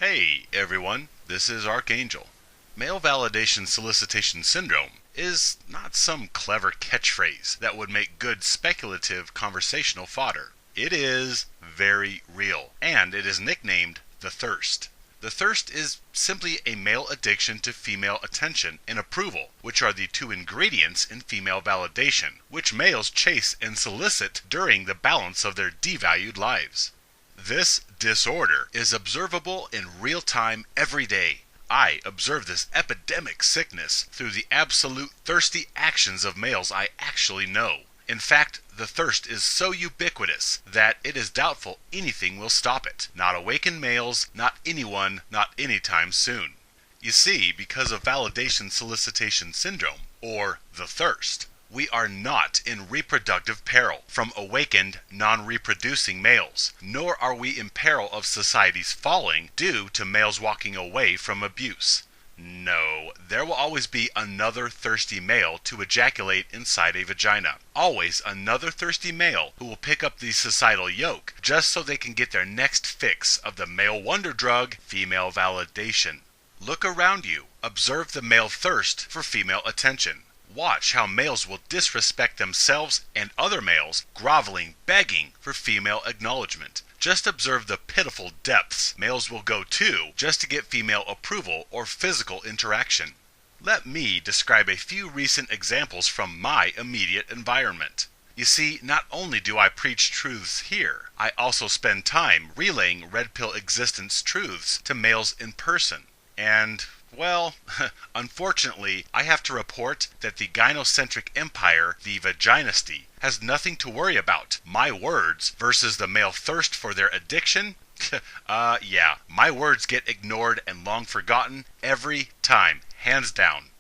Hey everyone, this is Archangel. Male validation solicitation syndrome is not some clever catchphrase that would make good speculative conversational fodder. It is very real, and it is nicknamed the thirst. The thirst is simply a male addiction to female attention and approval, which are the two ingredients in female validation, which males chase and solicit during the balance of their devalued lives. This disorder is observable in real time every day. I observe this epidemic sickness through the absolute thirsty actions of males I actually know. In fact, the thirst is so ubiquitous that it is doubtful anything will stop it. Not awakened males, not anyone, not anytime soon. You see, because of validation solicitation syndrome, or the thirst, we are not in reproductive peril from awakened, non-reproducing males, nor are we in peril of society's falling due to males walking away from abuse. No, there will always be another thirsty male to ejaculate inside a vagina. Always another thirsty male who will pick up the societal yoke just so they can get their next fix of the male wonder drug, female validation. Look around you. Observe the male thirst for female attention. Watch how males will disrespect themselves and other males, groveling, begging for female acknowledgement. Just observe the pitiful depths males will go to just to get female approval or physical interaction. Let me describe a few recent examples from my immediate environment. You see, not only do I preach truths here, I also spend time relaying red pill existence truths to males in person. And well, unfortunately, I have to report that the gynocentric empire, the vaginasty, has nothing to worry about. My words versus the male thirst for their addiction? Yeah, my words get ignored and long forgotten every time, hands down.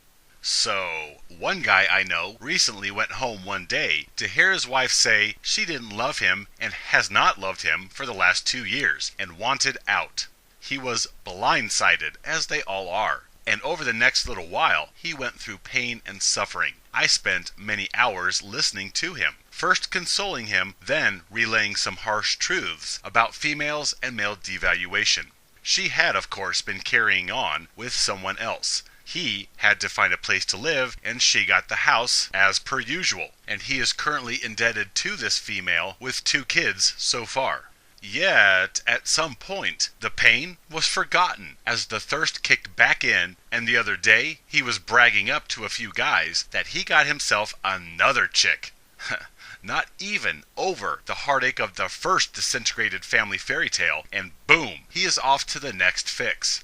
So, one guy I know recently went home one day to hear his wife say she didn't love him and has not loved him for the last 2 years and wanted out. He was blindsided, as they all are, and over the next little while, he went through pain and suffering. I spent many hours listening to him, first consoling him, then relaying some harsh truths about females and male devaluation. She had, of course, been carrying on with someone else. He had to find a place to live, and she got the house as per usual, and he is currently indebted to this female with 2 kids so far. Yet, at some point, the pain was forgotten as the thirst kicked back in, and the other day, he was bragging up to a few guys that he got himself another chick. Not even over the heartache of the first disintegrated family fairy tale, and boom, he is off to the next fix.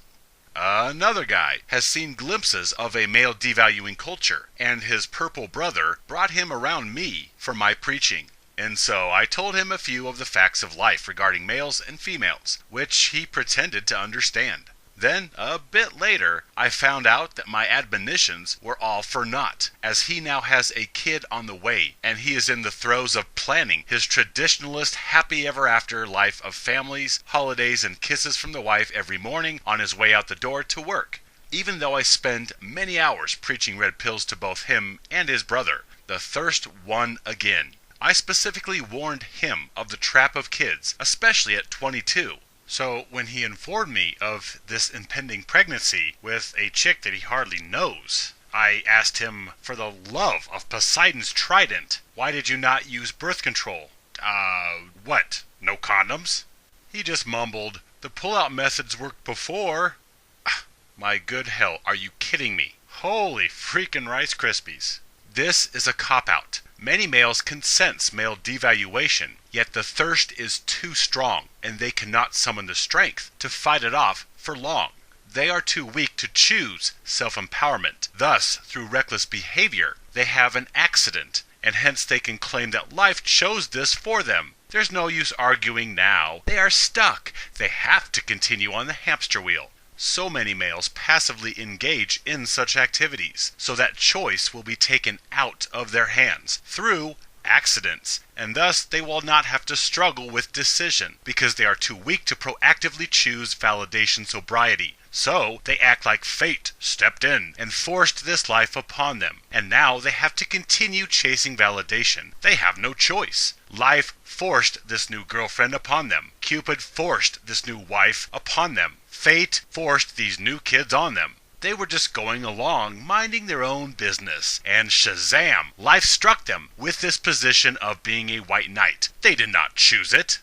Another guy has seen glimpses of a male devaluing culture, and his purple brother brought him around me for my preaching. And so I told him a few of the facts of life regarding males and females, which he pretended to understand. Then, a bit later, I found out that my admonitions were all for naught, as he now has a kid on the way, and he is in the throes of planning his traditionalist happy ever after life of families, holidays, and kisses from the wife every morning on his way out the door to work. Even though I spend many hours preaching red pills to both him and his brother, the thirst won again. I specifically warned him of the trap of kids, especially at 22. So when he informed me of this impending pregnancy with a chick that he hardly knows, I asked him, for the love of Poseidon's trident, why did you not use birth control? What? No condoms? He just mumbled, the pull-out methods worked before. My good hell, are you kidding me? Holy freaking Rice Krispies. This is a cop-out. Many males can sense male devaluation, yet the thirst is too strong, and they cannot summon the strength to fight it off for long. They are too weak to choose self-empowerment. Thus, through reckless behavior, they have an accident, and hence they can claim that life chose this for them. There's no use arguing now. They are stuck. They have to continue on the hamster wheel. So many males passively engage in such activities, so that choice will be taken out of their hands through accidents, and thus they will not have to struggle with decision, because they are too weak to proactively choose validation sobriety. So they act like fate stepped in and forced this life upon them, and now they have to continue chasing validation. They have no choice. Life forced this new girlfriend upon them. Cupid forced this new wife upon them. Fate forced these new kids on them. They were just going along, minding their own business, and shazam! Life struck them with this position of being a white knight. They did not choose it.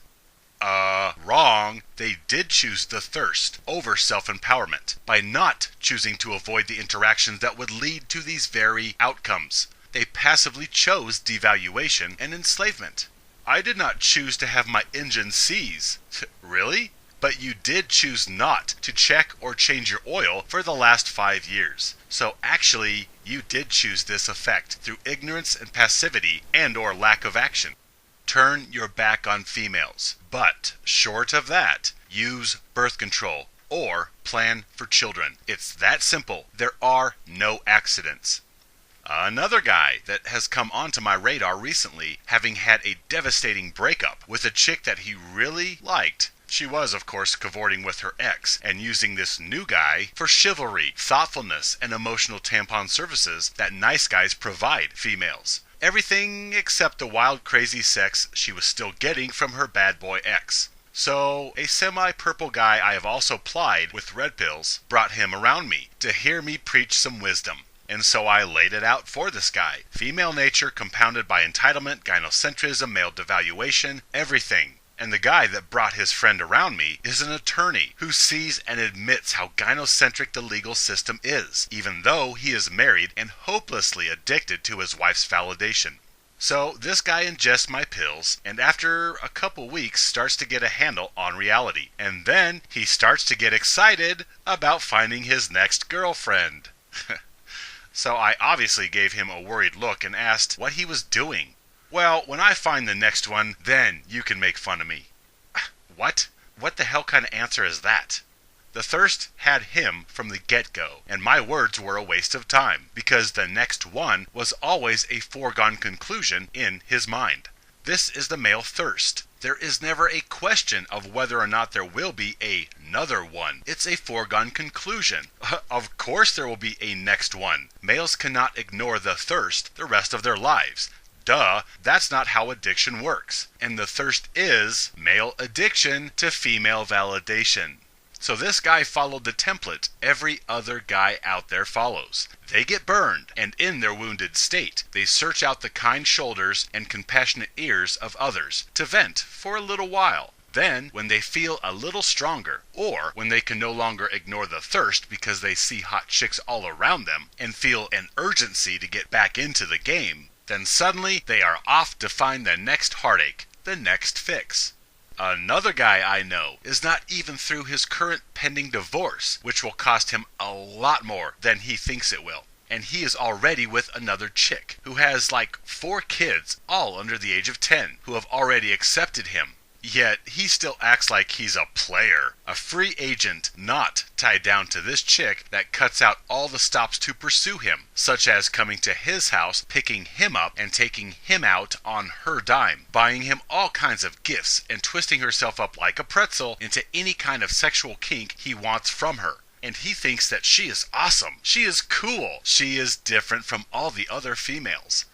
Wrong. They did choose the thirst over self-empowerment by not choosing to avoid the interactions that would lead to these very outcomes. They passively chose devaluation and enslavement. I did not choose to have my engine seize. Really? But you did choose not to check or change your oil for the last 5 years. So actually, you did choose this effect through ignorance and passivity and or lack of action. Turn your back on females. But, short of that, use birth control or plan for children. It's that simple. There are no accidents. Another guy that has come onto my radar recently, having had a devastating breakup with a chick that he really liked. She was, of course, cavorting with her ex and using this new guy for chivalry, thoughtfulness, and emotional tampon services that nice guys provide females. Everything except the wild, crazy sex she was still getting from her bad boy ex. So, a semi-purple guy I have also plied with red pills brought him around me to hear me preach some wisdom. And so I laid it out for this guy. Female nature compounded by entitlement, gynocentrism, male devaluation, everything. And the guy that brought his friend around me is an attorney who sees and admits how gynocentric the legal system is, even though he is married and hopelessly addicted to his wife's validation. So this guy ingests my pills, and after a couple weeks starts to get a handle on reality. And then he starts to get excited about finding his next girlfriend. So I obviously gave him a worried look and asked what he was doing. Well, when I find the next one, then you can make fun of me. What? What the hell kind of answer is that? The thirst had him from the get-go, and my words were a waste of time, because the next one was always a foregone conclusion in his mind. This is the male thirst. There is never a question of whether or not there will be another one. It's a foregone conclusion. Of course there will be a next one. Males cannot ignore the thirst the rest of their lives. Duh, that's not how addiction works. And the thirst is male addiction to female validation. So this guy followed the template every other guy out there follows. They get burned, and in their wounded state, they search out the kind shoulders and compassionate ears of others to vent for a little while. Then, when they feel a little stronger, or when they can no longer ignore the thirst because they see hot chicks all around them and feel an urgency to get back into the game, then suddenly they are off to find the next heartache, the next fix. Another guy I know is not even through his current pending divorce, which will cost him a lot more than he thinks it will. And he is already with another chick who has like 4 kids, all under the age of 10, who have already accepted him. Yet he still acts like he's a player, a free agent not tied down to this chick that cuts out all the stops to pursue him, such as coming to his house, picking him up, and taking him out on her dime, buying him all kinds of gifts, and twisting herself up like a pretzel into any kind of sexual kink he wants from her. And he thinks that she is awesome, she is cool, she is different from all the other females.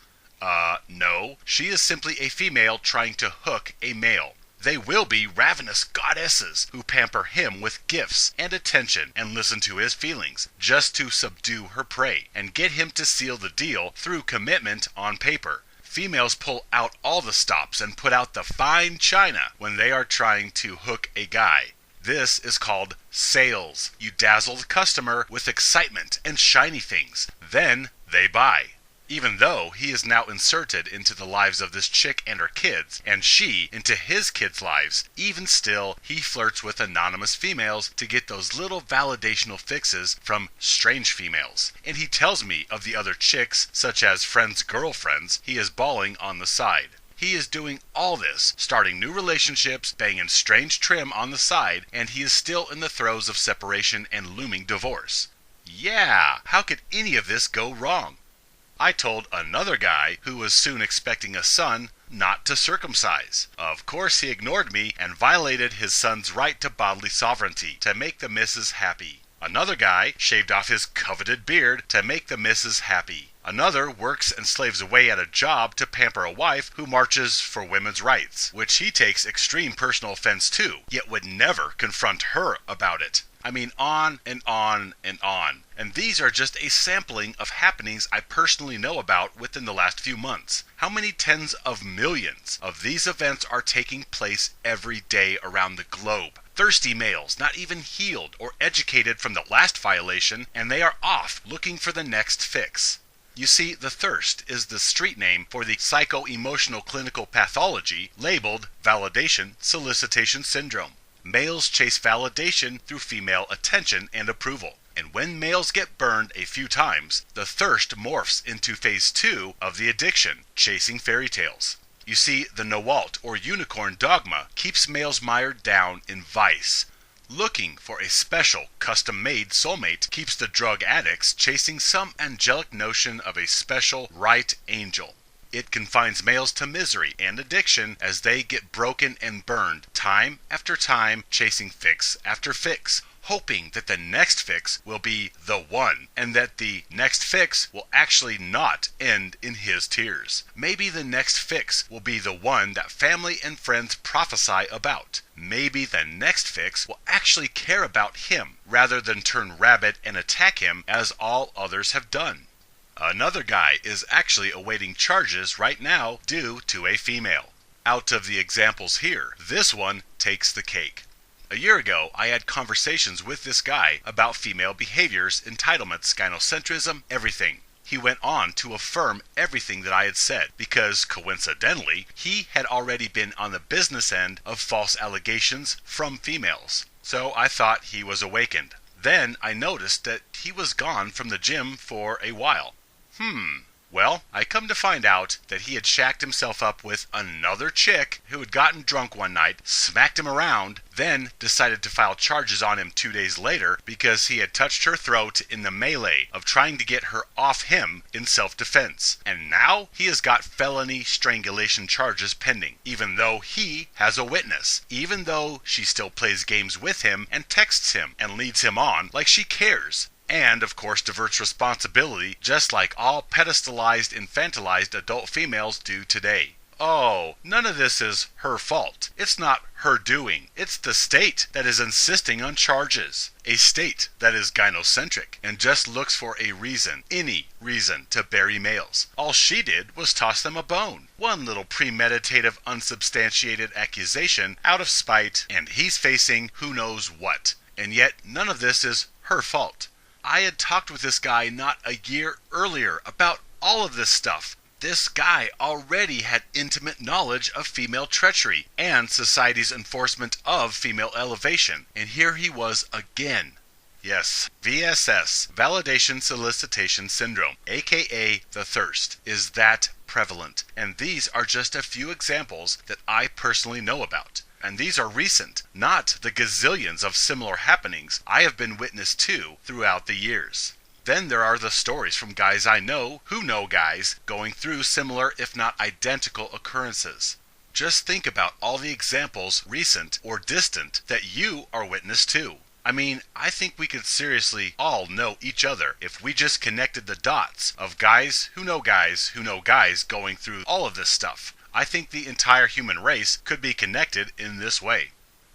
No, she is simply a female trying to hook a male. They will be ravenous goddesses who pamper him with gifts and attention and listen to his feelings just to subdue her prey and get him to seal the deal through commitment on paper. Females pull out all the stops and put out the fine china when they are trying to hook a guy. This is called sales. You dazzle the customer with excitement and shiny things. Then they buy. Even though he is now inserted into the lives of this chick and her kids, and she into his kids' lives, even still, he flirts with anonymous females to get those little validational fixes from strange females. And he tells me of the other chicks, such as friends' girlfriends, he is balling on the side. He is doing all this, starting new relationships, banging strange trim on the side, and he is still in the throes of separation and looming divorce. Yeah, how could any of this go wrong? I told another guy who was soon expecting a son not to circumcise. Of course he ignored me and violated his son's right to bodily sovereignty to make the missus happy. Another guy shaved off his coveted beard to make the missus happy. Another works and slaves away at a job to pamper a wife who marches for women's rights, which he takes extreme personal offense to, yet would never confront her about it. I mean, on and on and on. And these are just a sampling of happenings I personally know about within the last few months. How many tens of millions of these events are taking place every day around the globe? Thirsty males, not even healed or educated from the last violation, and they are off looking for the next fix. You see, the thirst is the street name for the psycho-emotional clinical pathology labeled validation solicitation syndrome. Males chase validation through female attention and approval. And when males get burned a few times, the thirst morphs into phase 2 of the addiction, chasing fairy tales. You see, the Nawalt or unicorn dogma keeps males mired down in vice. Looking for a special, custom-made soulmate keeps the drug addicts chasing some angelic notion of a special, right angel. It confines males to misery and addiction as they get broken and burned, time after time, chasing fix after fix, hoping that the next fix will be the one, and that the next fix will actually not end in his tears. Maybe the next fix will be the one that family and friends prophesy about. Maybe the next fix will actually care about him, rather than turn rabid and attack him as all others have done. Another guy is actually awaiting charges right now due to a female. Out of the examples here, this one takes the cake. A year ago, I had conversations with this guy about female behaviors, entitlements, gynocentrism, everything. He went on to affirm everything that I had said because, coincidentally, he had already been on the business end of false allegations from females. So I thought he was awakened. Then I noticed that he was gone from the gym for a while. Well, I come to find out that he had shacked himself up with another chick who had gotten drunk one night, smacked him around, then decided to file charges on him 2 days later because he had touched her throat in the melee of trying to get her off him in self-defense. And now he has got felony strangulation charges pending, even though he has a witness, even though she still plays games with him and texts him and leads him on like she cares. And, of course, diverts responsibility just like all pedestalized, infantilized adult females do today. Oh, none of this is her fault. It's not her doing. It's the state that is insisting on charges. A state that is gynocentric and just looks for a reason, any reason, to bury males. All she did was toss them a bone. One little premeditative, unsubstantiated accusation out of spite, and he's facing who knows what. And yet, none of this is her fault. I had talked with this guy not a year earlier about all of this stuff. This guy already had intimate knowledge of female treachery and society's enforcement of female elevation. And here he was again. Yes, VSS, Validation Solicitation Syndrome, aka the thirst, is that prevalent. And these are just a few examples that I personally know about. And these are recent, not the gazillions of similar happenings I have been witness to throughout the years. Then there are the stories from guys I know who know guys going through similar if not identical occurrences. Just think about all the examples, recent or distant, that you are witness to. I mean, I think we could seriously all know each other if we just connected the dots of guys who know guys who know guys going through all of this stuff. I think the entire human race could be connected in this way.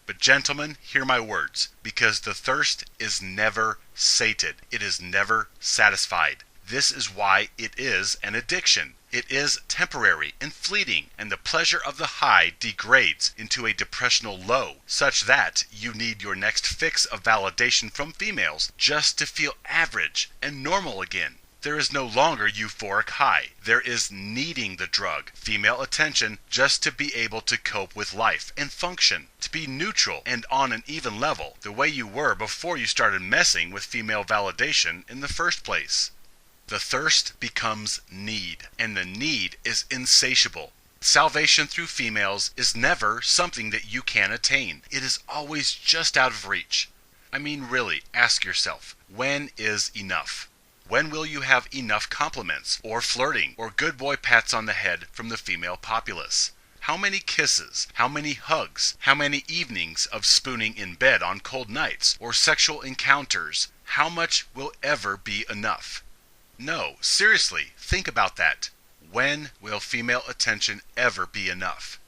But gentlemen, hear my words, because the thirst is never sated. It is never satisfied. This is why it is an addiction. It is temporary and fleeting, and the pleasure of the high degrades into a depressional low, such that you need your next fix of validation from females just to feel average and normal again. There is no longer euphoric high. There is needing the drug, female attention, just to be able to cope with life and function, to be neutral and on an even level, the way you were before you started messing with female validation in the first place. The thirst becomes need, and the need is insatiable. Salvation through females is never something that you can attain. It is always just out of reach. I mean, really, ask yourself, when is enough? When will you have enough compliments, or flirting, or good boy pats on the head from the female populace? How many kisses, how many hugs, how many evenings of spooning in bed on cold nights, or sexual encounters, how much will ever be enough? No, seriously, think about that. When will female attention ever be enough?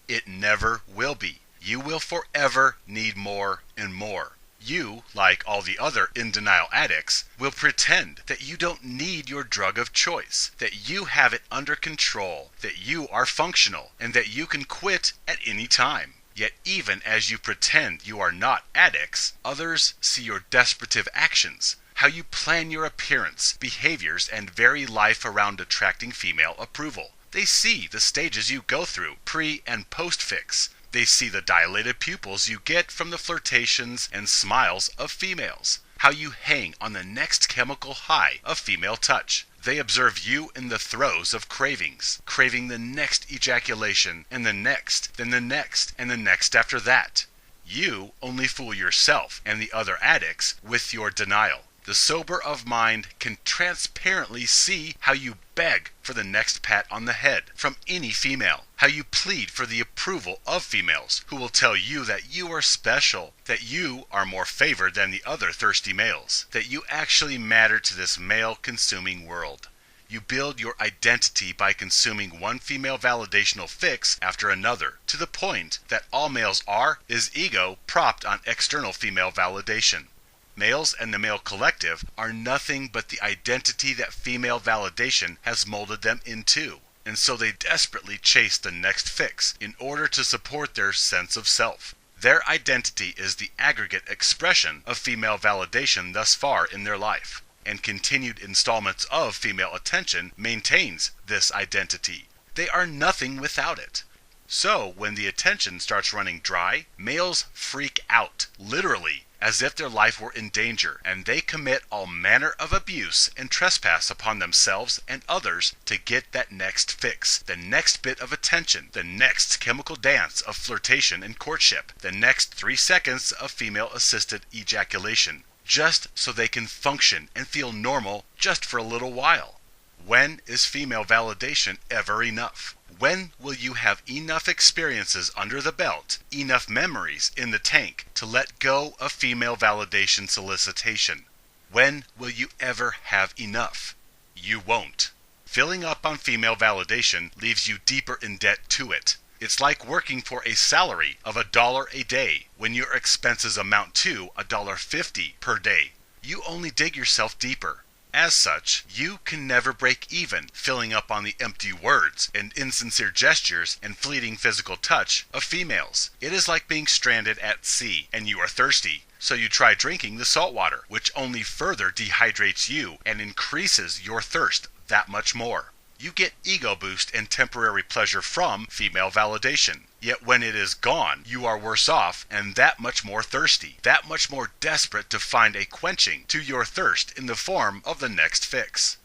It never will be. You will forever need more and more. You, like all the other in-denial addicts, will pretend that you don't need your drug of choice, that you have it under control, that you are functional, and that you can quit at any time. Yet even as you pretend you are not addicts, others see your desperative actions, how you plan your appearance, behaviors, and very life around attracting female approval. They see the stages you go through, pre- and post-fix. They see the dilated pupils you get from the flirtations and smiles of females, how you hang on the next chemical high of female touch. They observe you in the throes of cravings, craving the next ejaculation, and the next, then the next, and the next after that. You only fool yourself and the other addicts with your denial. The sober of mind can transparently see how you beg for the next pat on the head from any female, how you plead for the approval of females who will tell you that you are special, that you are more favored than the other thirsty males, that you actually matter to this male-consuming world. You build your identity by consuming one female validational fix after another, to the point that all males is ego propped on external female validation. Males and the male collective are nothing but the identity that female validation has molded them into, and so they desperately chase the next fix in order to support their sense of self. Their identity is the aggregate expression of female validation thus far in their life, and continued installments of female attention maintains this identity. They are nothing without it. So when the attention starts running dry, males freak out, literally, as if their life were in danger, and they commit all manner of abuse and trespass upon themselves and others to get that next fix, the next bit of attention, the next chemical dance of flirtation and courtship, the next 3 seconds of female-assisted ejaculation, just so they can function and feel normal just for a little while. When is female validation ever enough? When will you have enough experiences under the belt, enough memories in the tank to let go of female validation solicitation? When will you ever have enough? You won't. Filling up on female validation leaves you deeper in debt to it. It's like working for a salary of $1 a day when your expenses amount to $1.50 per day. You only dig yourself deeper. As such, you can never break even filling up on the empty words and insincere gestures and fleeting physical touch of females. It is like being stranded at sea and you are thirsty, so you try drinking the salt water, which only further dehydrates you and increases your thirst that much more. You get ego boost and temporary pleasure from female validation. Yet when it is gone, you are worse off and that much more thirsty, that much more desperate to find a quenching to your thirst in the form of the next fix.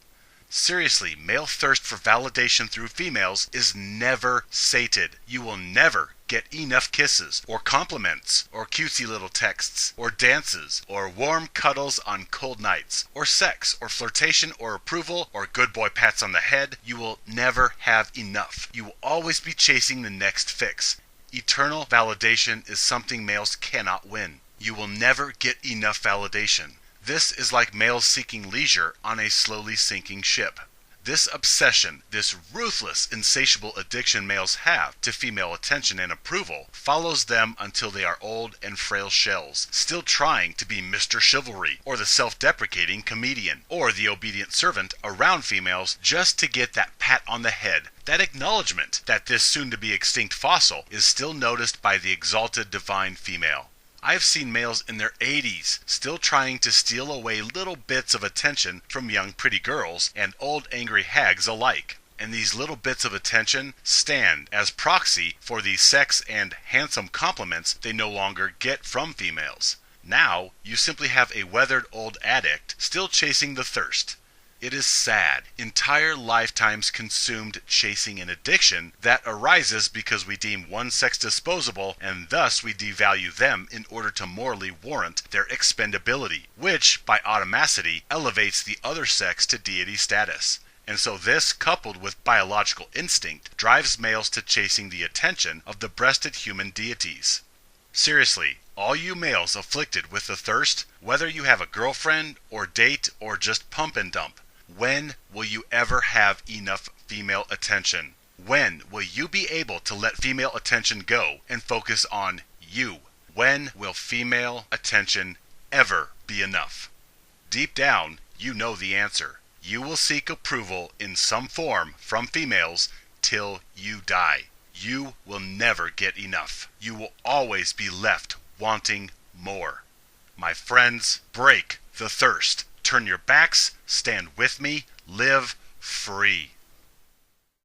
Seriously, male thirst for validation through females is never sated. You will never get enough kisses, or compliments, or cutesy little texts, or dances, or warm cuddles on cold nights, or sex, or flirtation, or approval, or good boy pats on the head. You will never have enough. You will always be chasing the next fix. Eternal validation is something males cannot win. You will never get enough validation. This is like males seeking leisure on a slowly sinking ship. This obsession, this ruthless, insatiable addiction males have to female attention and approval follows them until they are old and frail shells, still trying to be Mr. Chivalry, or the self-deprecating comedian, or the obedient servant around females just to get that pat on the head, that acknowledgement that this soon-to-be extinct fossil is still noticed by the exalted divine female. I've seen males in their 80s still trying to steal away little bits of attention from young pretty girls and old angry hags alike. And these little bits of attention stand as proxy for the sex and handsome compliments they no longer get from females. Now, you simply have a weathered old addict still chasing the thirst. It is sad. Entire lifetimes consumed chasing an addiction that arises because we deem one sex disposable and thus we devalue them in order to morally warrant their expendability, which, by automaticity, elevates the other sex to deity status. And so this, coupled with biological instinct, drives males to chasing the attention of the breasted human deities. Seriously, all you males afflicted with the thirst, whether you have a girlfriend or date or just pump and dump, when will you ever have enough female attention? When will you be able to let female attention go and focus on you? When will female attention ever be enough? Deep down, you know the answer. You will seek approval in some form from females till you die. You will never get enough. You will always be left wanting more. My friends, break the thirst. Turn your backs, stand with me, live free.